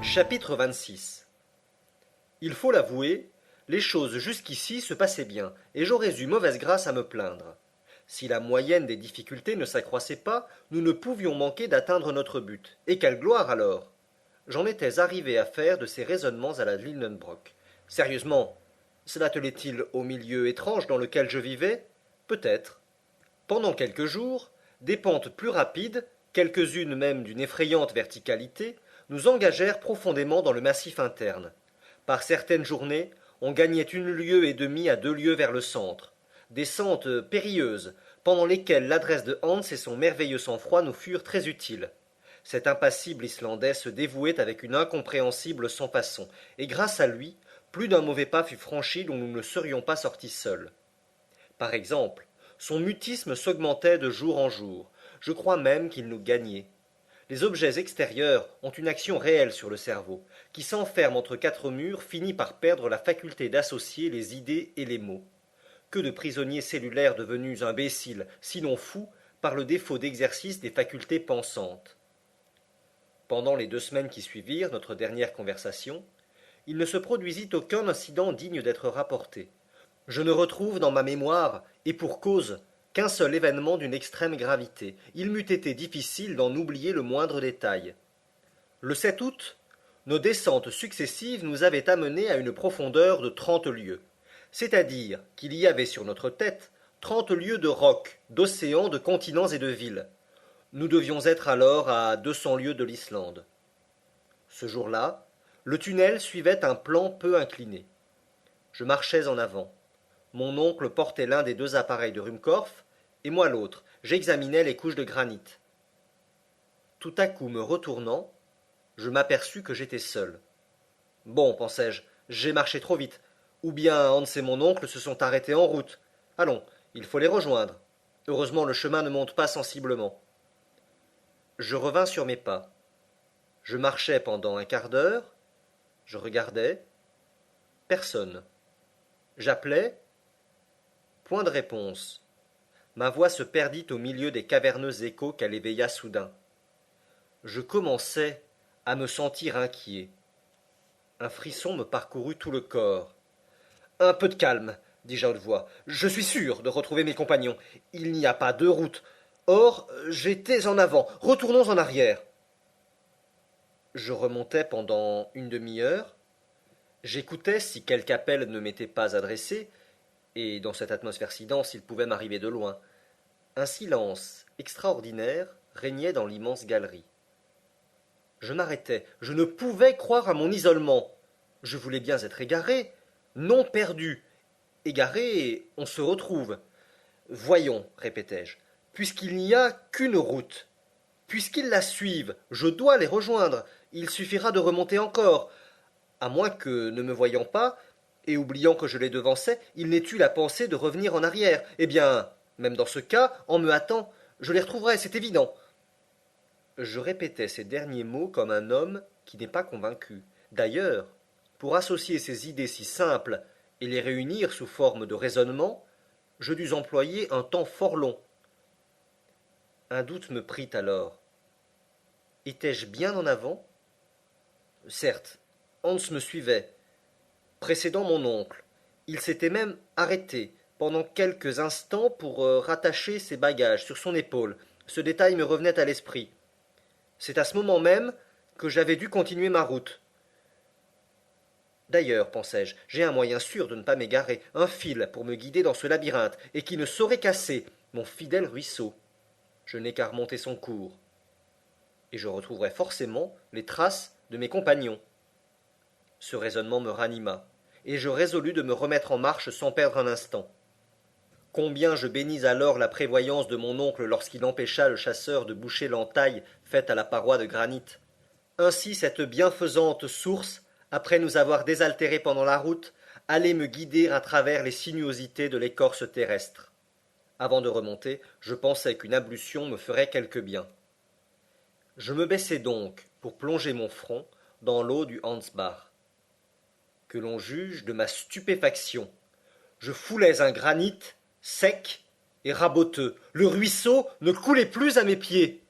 Chapitre 26. Il faut l'avouer, les choses jusqu'ici se passaient bien, et j'aurais eu mauvaise grâce à me plaindre. Si la moyenne des difficultés ne s'accroissait pas, nous ne pouvions manquer d'atteindre notre but. Et quelle gloire alors! J'en étais arrivé à faire de ces raisonnements à la Lidenbrock. Sérieusement, cela tenait-il au milieu étrange dans lequel je vivais? Peut-être. Pendant quelques jours, des pentes plus rapides, quelques-unes même d'une effrayante verticalité, nous engagèrent profondément dans le massif interne. Par certaines journées, on gagnait 1 lieue et demie à 2 lieues vers le centre. Descentes périlleuses, pendant lesquelles l'adresse de Hans et son merveilleux sang-froid nous furent très utiles. Cet impassible Islandais se dévouait avec une incompréhensible sans-façon, et grâce à lui, plus d'un mauvais pas fut franchi dont nous ne serions pas sortis seuls. Par exemple, son mutisme s'augmentait de jour en jour. Je crois même qu'il nous gagnait. Les objets extérieurs ont une action réelle sur le cerveau, qui s'enferme entre quatre murs finit par perdre la faculté d'associer les idées et les mots. Que de prisonniers cellulaires devenus imbéciles, sinon fous, par le défaut d'exercice des facultés pensantes. Pendant les 2 semaines qui suivirent notre dernière conversation, il ne se produisit aucun incident digne d'être rapporté. Je ne retrouve dans ma mémoire, et pour cause, qu'un seul événement d'une extrême gravité. Il m'eût été difficile d'en oublier le moindre détail. Le 7 août, nos descentes successives nous avaient amenés à une profondeur de 30 lieues. C'est-à-dire qu'il y avait sur notre tête 30 lieues de roc, d'océans, de continents et de villes. Nous devions être alors à 200 lieues de l'Islande. Ce jour-là, le tunnel suivait un plan peu incliné. Je marchais en avant. Mon oncle portait l'un des 2 appareils de Ruhmkorff, et moi l'autre. J'examinais les couches de granit. Tout à coup, me retournant, je m'aperçus que j'étais seul. Bon, pensai-je, j'ai marché trop vite. Ou bien Hans et mon oncle se sont arrêtés en route. Allons, il faut les rejoindre. Heureusement, le chemin ne monte pas sensiblement. Je revins sur mes pas. Je marchais pendant un quart d'heure. Je regardais. Personne. J'appelais. Point de réponse. Ma voix se perdit au milieu des caverneux échos qu'elle éveilla soudain. Je commençais à me sentir inquiet. Un frisson me parcourut tout le corps. Un peu de calme, dis-je à haute voix. Je suis sûr de retrouver mes compagnons. Il n'y a pas 2 routes. Or, j'étais en avant. Retournons en arrière. Je remontai pendant une demi-heure. J'écoutais si quelque appel ne m'était pas adressé, et dans cette atmosphère si dense, il pouvait m'arriver de loin. Un silence extraordinaire régnait dans l'immense galerie. Je m'arrêtai. Je ne pouvais croire à mon isolement. Je voulais bien être égaré, non perdu. Égaré, on se retrouve. Voyons, répétai-je, puisqu'il n'y a qu'une route, puisqu'ils la suivent, je dois les rejoindre. Il suffira de remonter encore, à moins que, ne me voyant pas, et oubliant que je les devançais, ils n'aient eu la pensée de revenir en arrière. Eh bien, même dans ce cas, en me hâtant, je les retrouverai, c'est évident. Je répétais ces derniers mots comme un homme qui n'est pas convaincu. D'ailleurs, pour associer ces idées si simples et les réunir sous forme de raisonnement, je dus employer un temps fort long. Un doute me prit alors. Étais-je bien en avant? Certes, Hans me suivait, précédant mon oncle. Il s'était même arrêté pendant quelques instants pour rattacher ses bagages sur son épaule. Ce détail me revenait à l'esprit. C'est à ce moment même que j'avais dû continuer ma route. D'ailleurs, pensai-je, j'ai un moyen sûr de ne pas m'égarer, un fil pour me guider dans ce labyrinthe, et qui ne saurait casser, mon fidèle ruisseau. Je n'ai qu'à remonter son cours. Et je retrouverai forcément les traces de mes compagnons. Ce raisonnement me ranima, et je résolus de me remettre en marche sans perdre un instant. Combien je bénis alors la prévoyance de mon oncle lorsqu'il empêcha le chasseur de boucher l'entaille faite à la paroi de granit. Ainsi cette bienfaisante source, après nous avoir désaltérés pendant la route, allait me guider à travers les sinuosités de l'écorce terrestre. Avant de remonter, je pensais qu'une ablution me ferait quelque bien. Je me baissai donc pour plonger mon front dans l'eau du Hansbach. Que l'on juge de ma stupéfaction. Je foulais un granit sec et raboteux. Le ruisseau ne coulait plus à mes pieds.